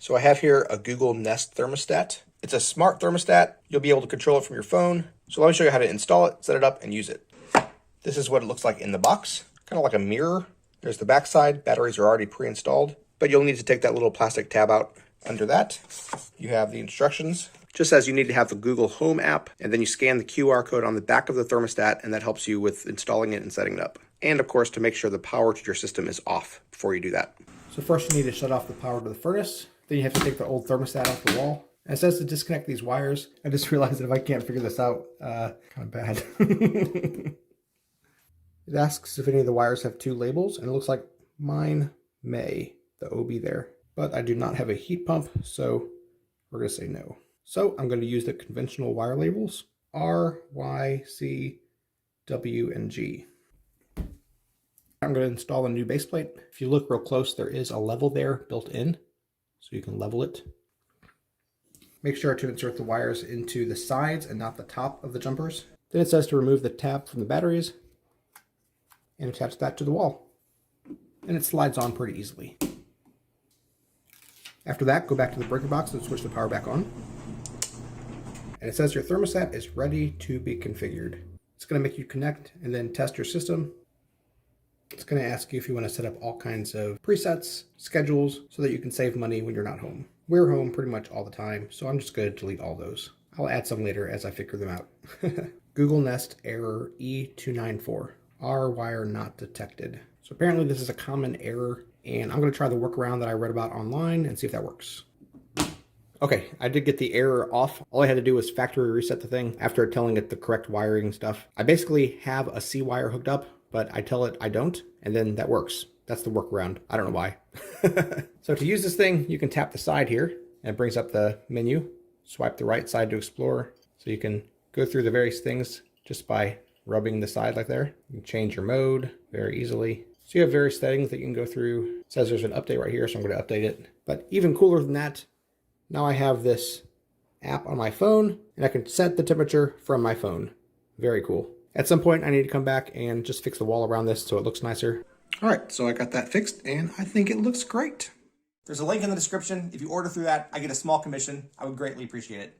So I have here a Google Nest thermostat. It's a smart thermostat. You'll be able to control it from your phone. So let me show you how to install it, set it up, and use it. This is what it looks like in the box, kind of like a mirror. There's the back side. Batteries are already pre-installed, but you'll need to take that little plastic tab out. Under that, you have the instructions. Just as you need to have the Google Home app, and then you scan the QR code on the back of the thermostat, and that helps you with installing it and setting it up. And of course, to make sure the power to your system is off before you do that. So first you need to shut off the power to the furnace. Then you have to take the old thermostat off the wall. And it says to disconnect these wires. I just realized that if I can't figure this out, kind of bad. It asks if any of the wires have two labels, and it looks like mine may, the OB there. But I do not have a heat pump, so we're going to say no. So I'm going to use the conventional wire labels, R, Y, C, W, and G. I'm going to install a new base plate. If you look real close, there is a level there built in, so you can level it. Make sure to insert the wires into the sides and not the top of the jumpers. Then it says to remove the tab from the batteries and attach that to the wall. And it slides on pretty easily. After that, go back to the breaker box and switch the power back on. And it says your thermostat is ready to be configured. It's going to make you connect and then test your system. It's going to ask you if you want to set up all kinds of presets, schedules, so that you can save money when you're not home. We're home pretty much all the time, so I'm just going to delete all those. I'll add some later as I figure them out. Google Nest error E294. R wire not detected. So apparently this is a common error, and I'm going to try the workaround that I read about online and see if that works. Okay, I did get the error off. All I had to do was factory reset the thing after telling it the correct wiring stuff. I basically have a C wire hooked up, but I tell it I don't, and then that works. That's the workaround. I don't know why. So to use this thing, you can tap the side here, and it brings up the menu. Swipe the right side to explore. So you can go through the various things just by rubbing the side like there. You can change your mode very easily. So you have various settings that you can go through. It says there's an update right here, so I'm going to update it. But even cooler than that, now I have this app on my phone, and I can set the temperature from my phone. Very cool. At some point, I need to come back and just fix the wall around this so it looks nicer. All right, so I got that fixed, and I think it looks great. There's a link in the description. If you order through that, I get a small commission. I would greatly appreciate it.